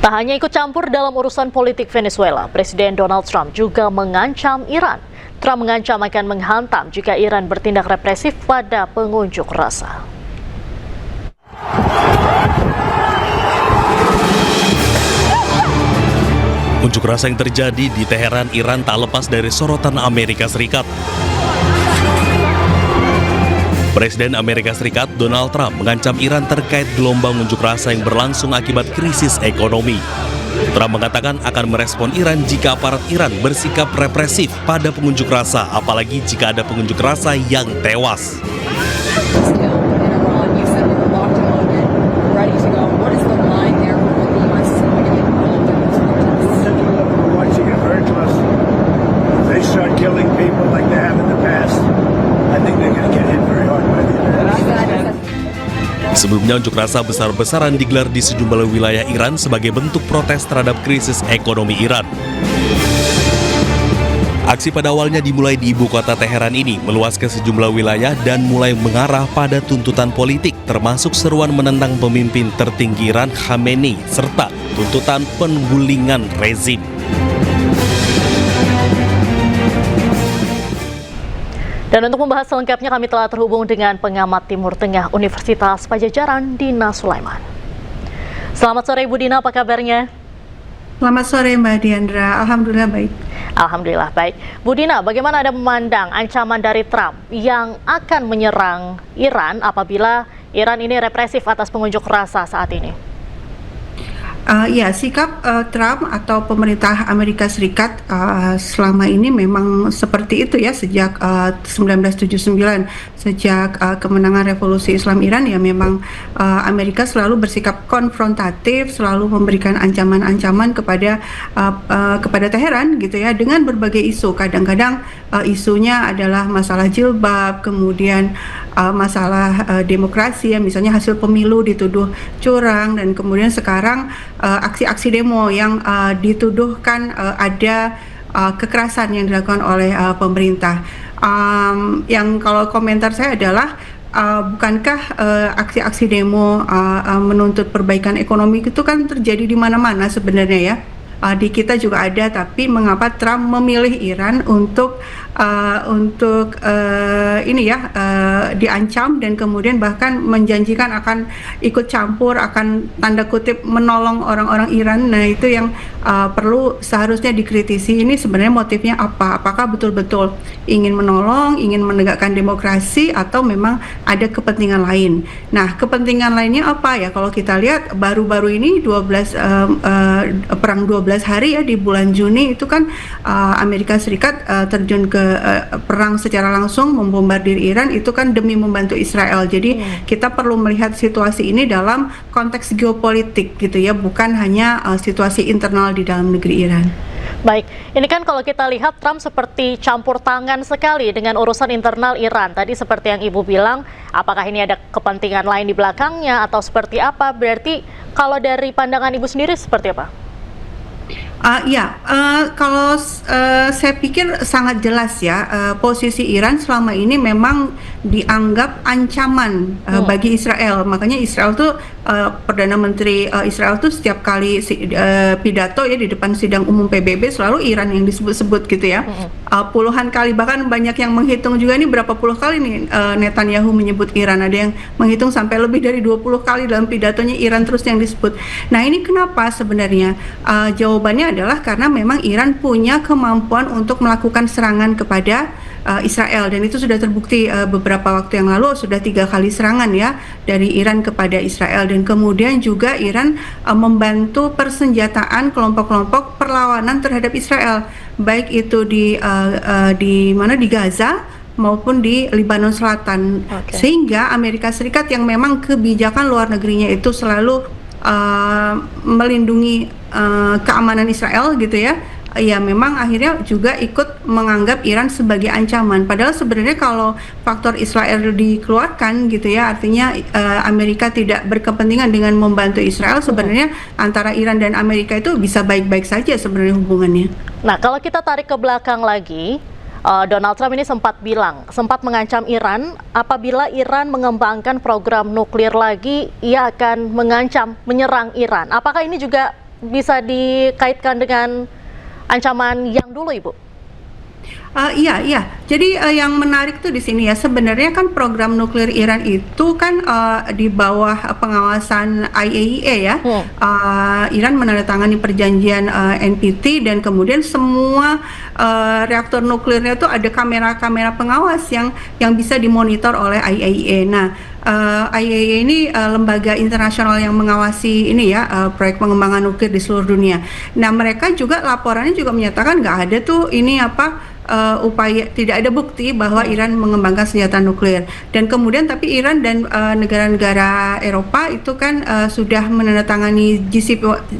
Tak hanya ikut campur dalam urusan politik Venezuela, Presiden Donald Trump juga mengancam Iran. Trump mengancam akan menghantam jika Iran bertindak represif pada pengunjuk rasa. Unjuk rasa yang terjadi di Teheran, Iran tak lepas dari sorotan Amerika Serikat. Presiden Amerika Serikat Donald Trump mengancam Iran terkait gelombang unjuk rasa yang berlangsung akibat krisis ekonomi. Trump mengatakan akan merespon Iran jika aparat Iran bersikap represif pada pengunjuk rasa, apalagi jika ada pengunjuk rasa yang tewas. Sebelumnya unjuk rasa besar-besaran digelar di sejumlah wilayah Iran sebagai bentuk protes terhadap krisis ekonomi Iran. Aksi pada awalnya dimulai di ibu kota Teheran ini meluas ke sejumlah wilayah dan mulai mengarah pada tuntutan politik, termasuk seruan menentang pemimpin tertinggi Iran Khamenei serta tuntutan penggulingan rezim. Dan untuk membahas selengkapnya kami telah terhubung dengan pengamat Timur Tengah Universitas Padjadjaran, Dina Sulaiman. Selamat sore Bu Dina, apa kabarnya? Selamat sore Mbak Diandra, Alhamdulillah baik. Alhamdulillah baik. Bu Dina, bagaimana Anda memandang ancaman dari Trump yang akan menyerang Iran apabila Iran ini represif atas pengunjuk rasa saat ini? Sikap Trump atau pemerintah Amerika Serikat selama ini memang seperti itu ya, sejak 1979, sejak kemenangan revolusi Islam Iran ya, memang Amerika selalu bersikap konfrontatif, selalu memberikan ancaman-ancaman kepada Teheran gitu ya, dengan berbagai isu. Kadang-kadang isunya adalah masalah jilbab, kemudian masalah demokrasi ya, misalnya hasil pemilu dituduh curang, dan kemudian sekarang aksi-aksi demo yang dituduhkan ada kekerasan yang dilakukan oleh pemerintah. Yang kalau komentar saya adalah bukankah aksi-aksi demo menuntut perbaikan ekonomi itu kan terjadi di mana-mana sebenarnya ya. Di kita juga ada, tapi mengapa Trump memilih Iran untuk diancam dan kemudian bahkan menjanjikan akan ikut campur, akan tanda kutip menolong orang-orang Iran. Nah itu yang perlu seharusnya dikritisi. Ini sebenarnya motifnya apa? Apakah betul-betul ingin menolong, ingin menegakkan demokrasi, atau memang ada kepentingan lain? Nah kepentingan lainnya apa ya? Kalau kita lihat baru-baru ini perang 12 hari ya di bulan Juni itu kan Amerika Serikat terjun ke perang secara langsung membombardir Iran, itu kan demi membantu Israel. Jadi kita perlu melihat situasi ini dalam konteks geopolitik gitu ya, bukan hanya situasi internal di dalam negeri Iran. Baik, ini kan kalau kita lihat Trump seperti campur tangan sekali dengan urusan internal Iran. Tadi seperti yang Ibu bilang, apakah ini ada kepentingan lain di belakangnya atau seperti apa? Berarti kalau dari pandangan Ibu sendiri seperti apa? Kalau saya pikir sangat jelas ya, posisi Iran selama ini memang dianggap ancaman bagi Israel. Makanya Israel tuh Perdana Menteri Israel tuh setiap kali pidato ya di depan sidang umum PBB selalu Iran yang disebut-sebut gitu ya. Puluhan kali, bahkan banyak yang menghitung juga ini berapa puluh kali nih Netanyahu menyebut Iran. Ada yang menghitung sampai lebih dari 20 kali dalam pidatonya Iran terus yang disebut. Nah ini kenapa sebenarnya? Jawabannya adalah karena memang Iran punya kemampuan untuk melakukan serangan kepada Israel, dan itu sudah terbukti beberapa waktu yang lalu sudah 3 kali serangan ya dari Iran kepada Israel, dan kemudian juga Iran membantu persenjataan kelompok-kelompok perlawanan terhadap Israel, baik itu di Gaza maupun di Lebanon Selatan. Sehingga Amerika Serikat yang memang kebijakan luar negerinya itu selalu melindungi keamanan Israel gitu ya, ya memang akhirnya juga ikut menganggap Iran sebagai ancaman. Padahal sebenarnya kalau faktor Israel dikeluarkan gitu ya, artinya Amerika tidak berkepentingan dengan membantu Israel, sebenarnya antara Iran dan Amerika itu bisa baik-baik saja sebenarnya hubungannya. Nah kalau kita tarik ke belakang lagi, Donald Trump ini sempat mengancam Iran apabila Iran mengembangkan program nuklir lagi, ia akan menyerang Iran. Apakah ini juga bisa dikaitkan dengan ancaman yang dulu, Ibu? Iya. Jadi yang menarik tuh di sini ya, sebenarnya kan program nuklir Iran itu kan di bawah pengawasan IAEA ya. Iran menandatangani perjanjian NPT dan kemudian semua reaktor nuklirnya tuh ada kamera-kamera pengawas yang bisa dimonitor oleh IAEA. Nah, IAEA ini lembaga internasional yang mengawasi ini ya proyek pengembangan nuklir di seluruh dunia. Nah, mereka juga laporannya juga menyatakan nggak ada tuh ini upaya, tidak ada bukti bahwa Iran mengembangkan senjata nuklir. Dan kemudian tapi Iran dan negara-negara Eropa itu kan sudah menandatangani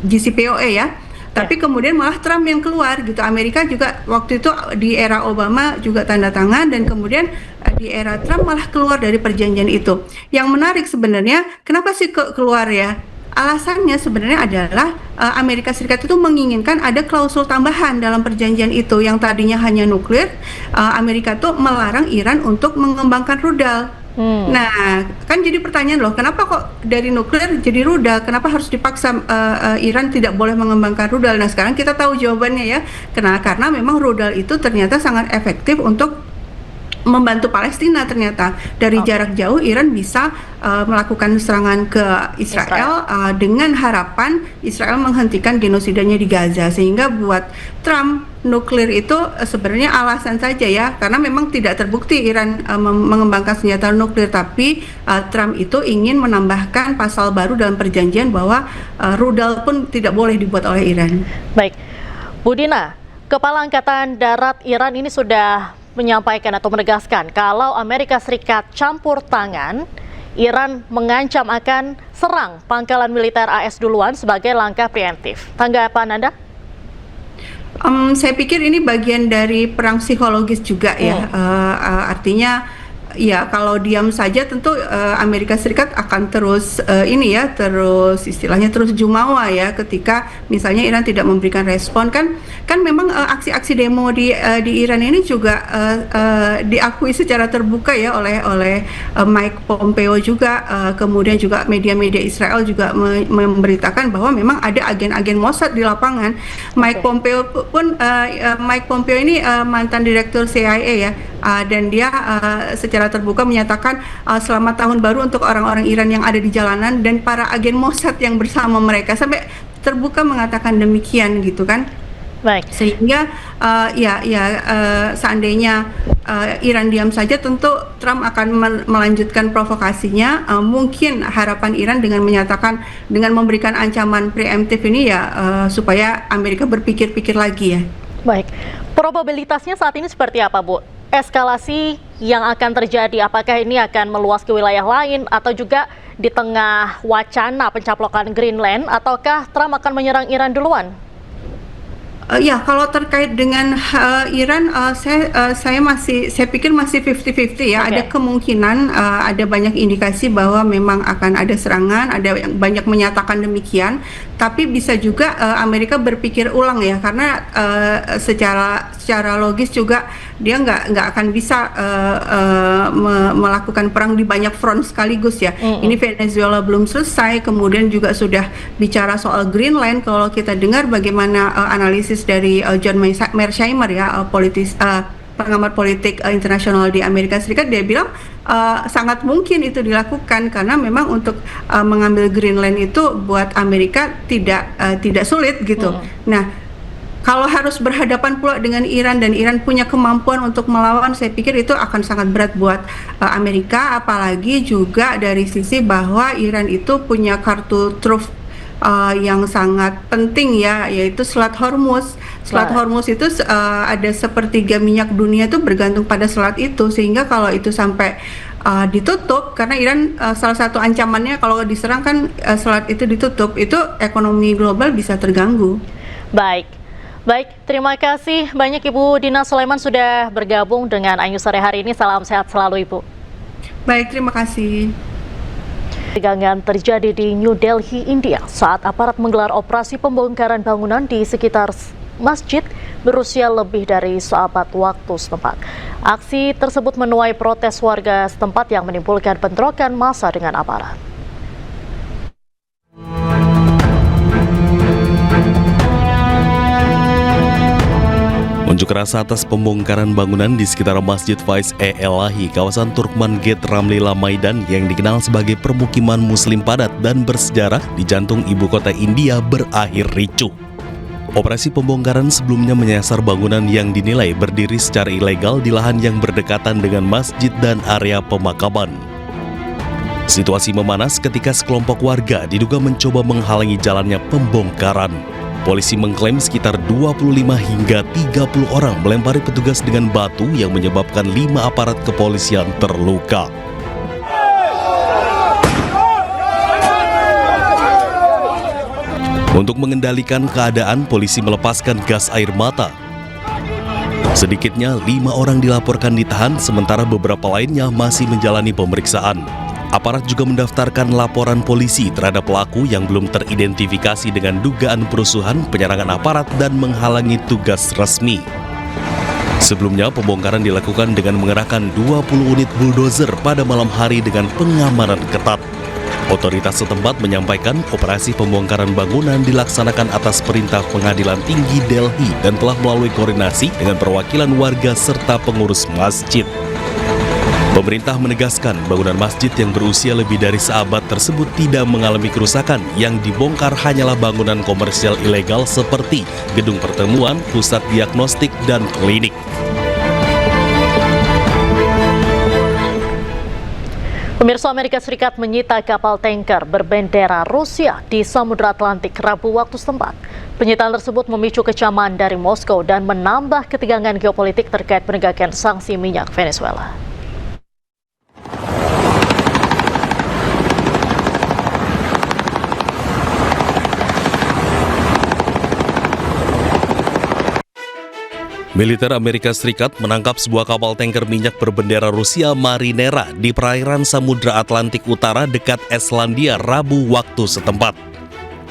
JCPOA ya. Tapi kemudian malah Trump yang keluar gitu. Amerika juga waktu itu di era Obama juga tanda tangan, dan kemudian di era Trump malah keluar dari perjanjian itu. Yang menarik sebenarnya, kenapa sih keluar ya? Alasannya sebenarnya adalah Amerika Serikat itu menginginkan ada klausul tambahan dalam perjanjian itu, yang tadinya hanya nuklir. Amerika tuh melarang Iran untuk mengembangkan rudal. Nah, kan jadi pertanyaan loh, kenapa kok dari nuklir jadi rudal? Kenapa harus dipaksa Iran tidak boleh mengembangkan rudal? Nah, sekarang kita tahu jawabannya ya. Karena memang rudal itu ternyata sangat efektif untuk membantu Palestina. Ternyata dari jarak jauh Iran bisa melakukan serangan ke Israel dengan harapan Israel menghentikan genosidanya di Gaza. Sehingga buat Trump nuklir itu sebenarnya alasan saja ya, karena memang tidak terbukti Iran mengembangkan senjata nuklir, tapi Trump itu ingin menambahkan pasal baru dalam perjanjian bahwa rudal pun tidak boleh dibuat oleh Iran. Baik, Bu Dina, Kepala Angkatan Darat Iran ini sudah menyampaikan atau menegaskan kalau Amerika Serikat campur tangan, Iran mengancam akan serang pangkalan militer AS duluan sebagai langkah preemptif. Tanggapan Anda? Saya pikir ini bagian dari perang psikologis juga ya. Artinya ya kalau diam saja tentu Amerika Serikat akan terus terus istilahnya terus jumawa ya, ketika misalnya Iran tidak memberikan respon. Kan memang aksi-aksi demo di Iran ini juga diakui secara terbuka ya oleh Mike Pompeo juga, kemudian juga media-media Israel juga memberitakan bahwa memang ada agen-agen Mossad di lapangan. Mike Pompeo ini mantan direktur CIA ya, dan dia secara terbuka menyatakan selamat tahun baru untuk orang-orang Iran yang ada di jalanan dan para agen Mossad yang bersama mereka, sampai terbuka mengatakan demikian gitu kan. Baik. Sehingga seandainya Iran diam saja, tentu Trump akan melanjutkan provokasinya. Mungkin harapan Iran dengan memberikan ancaman preemptif ini ya supaya Amerika berpikir-pikir lagi ya. Baik, probabilitasnya saat ini seperti apa, Bu? Eskalasi yang akan terjadi, apakah ini akan meluas ke wilayah lain atau juga di tengah wacana pencaplokan Greenland, ataukah Trump akan menyerang Iran duluan? Ya, kalau terkait dengan Iran, saya pikir masih 50-50 ya. Ada kemungkinan, ada banyak indikasi bahwa memang akan ada serangan, ada yang banyak menyatakan demikian. Tapi bisa juga Amerika berpikir ulang ya, karena secara logis juga dia nggak akan bisa melakukan perang di banyak front sekaligus ya. Ini Venezuela belum selesai, kemudian juga sudah bicara soal Greenland. Kalau kita dengar bagaimana analisis dari John Mearsheimer ya, pengamat politik internasional di Amerika Serikat, dia bilang sangat mungkin itu dilakukan karena memang untuk mengambil Greenland itu buat Amerika tidak sulit gitu. Nah, kalau harus berhadapan pula dengan Iran dan Iran punya kemampuan untuk melawan, saya pikir itu akan sangat berat buat Amerika, apalagi juga dari sisi bahwa Iran itu punya kartu truf yang sangat penting ya, yaitu Selat Hormuz. Selat Hormuz itu ada sepertiga minyak dunia itu bergantung pada selat itu, sehingga kalau itu sampai ditutup, karena Iran salah satu ancamannya kalau diserang kan selat itu ditutup, itu ekonomi global bisa terganggu. Baik, terima kasih banyak Ibu Dina Sulaiman sudah bergabung dengan Ayu Sore hari ini. Salam sehat selalu Ibu. Baik, terima kasih. Tegangan terjadi di New Delhi, India saat aparat menggelar operasi pembongkaran bangunan di sekitar masjid berusia lebih dari seabad waktu setempat. Aksi tersebut menuai protes warga setempat yang menimbulkan bentrokan massa dengan aparat. Unjuk rasa atas pembongkaran bangunan di sekitar Masjid Faiz-e Elahi, kawasan Turkman Gate Ramlila Maidan yang dikenal sebagai permukiman muslim padat dan bersejarah di jantung ibu kota India berakhir ricuh. Operasi pembongkaran sebelumnya menyasar bangunan yang dinilai berdiri secara ilegal di lahan yang berdekatan dengan masjid dan area pemakaman. Situasi memanas ketika sekelompok warga diduga mencoba menghalangi jalannya pembongkaran. Polisi mengklaim sekitar 25 hingga 30 orang melempari petugas dengan batu yang menyebabkan 5 aparat kepolisian terluka. Untuk mengendalikan keadaan, polisi melepaskan gas air mata. Sedikitnya 5 orang dilaporkan ditahan, sementara beberapa lainnya masih menjalani pemeriksaan. Aparat juga mendaftarkan laporan polisi terhadap pelaku yang belum teridentifikasi dengan dugaan perusuhan, penyerangan aparat, dan menghalangi tugas resmi. Sebelumnya, pembongkaran dilakukan dengan mengerahkan 20 unit bulldozer pada malam hari dengan pengamanan ketat. Otoritas setempat menyampaikan operasi pembongkaran bangunan dilaksanakan atas perintah Pengadilan Tinggi Delhi dan telah melalui koordinasi dengan perwakilan warga serta pengurus masjid. Pemerintah menegaskan bangunan masjid yang berusia lebih dari seabad tersebut tidak mengalami kerusakan. Yang dibongkar hanyalah bangunan komersial ilegal seperti gedung pertemuan, pusat diagnostik, dan klinik. Pemirsa, Amerika Serikat menyita kapal tanker berbendera Rusia di Samudra Atlantik Rabu waktu setempat. Penyitaan tersebut memicu kecaman dari Moskow dan menambah ketegangan geopolitik terkait penegakan sanksi minyak Venezuela. Militer Amerika Serikat menangkap sebuah kapal tanker minyak berbendera Rusia Marinera di perairan Samudra Atlantik Utara dekat Islandia Rabu waktu setempat.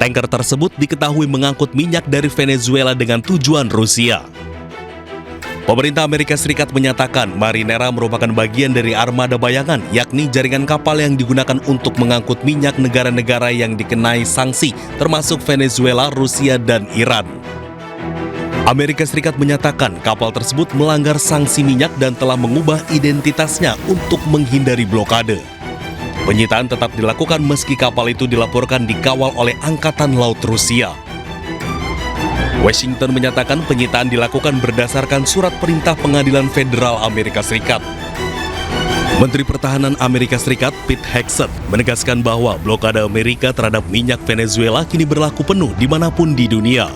Tanker tersebut diketahui mengangkut minyak dari Venezuela dengan tujuan Rusia. Pemerintah Amerika Serikat menyatakan Marinera merupakan bagian dari armada bayangan, yakni jaringan kapal yang digunakan untuk mengangkut minyak negara-negara yang dikenai sanksi, termasuk Venezuela, Rusia, dan Iran. Amerika Serikat menyatakan kapal tersebut melanggar sanksi minyak dan telah mengubah identitasnya untuk menghindari blokade. Penyitaan tetap dilakukan meski kapal itu dilaporkan dikawal oleh Angkatan Laut Rusia. Washington menyatakan penyitaan dilakukan berdasarkan surat perintah Pengadilan Federal Amerika Serikat. Menteri Pertahanan Amerika Serikat Pete Hegseth menegaskan bahwa blokade Amerika terhadap minyak Venezuela kini berlaku penuh dimanapun di dunia.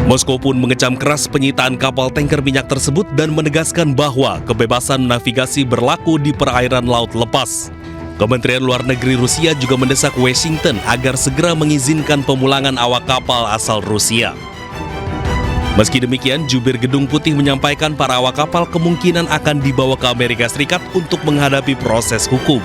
Moskow pun mengecam keras penyitaan kapal tanker minyak tersebut dan menegaskan bahwa kebebasan navigasi berlaku di perairan laut lepas. Kementerian Luar Negeri Rusia juga mendesak Washington agar segera mengizinkan pemulangan awak kapal asal Rusia. Meski demikian, jubir Gedung Putih menyampaikan para awak kapal kemungkinan akan dibawa ke Amerika Serikat untuk menghadapi proses hukum.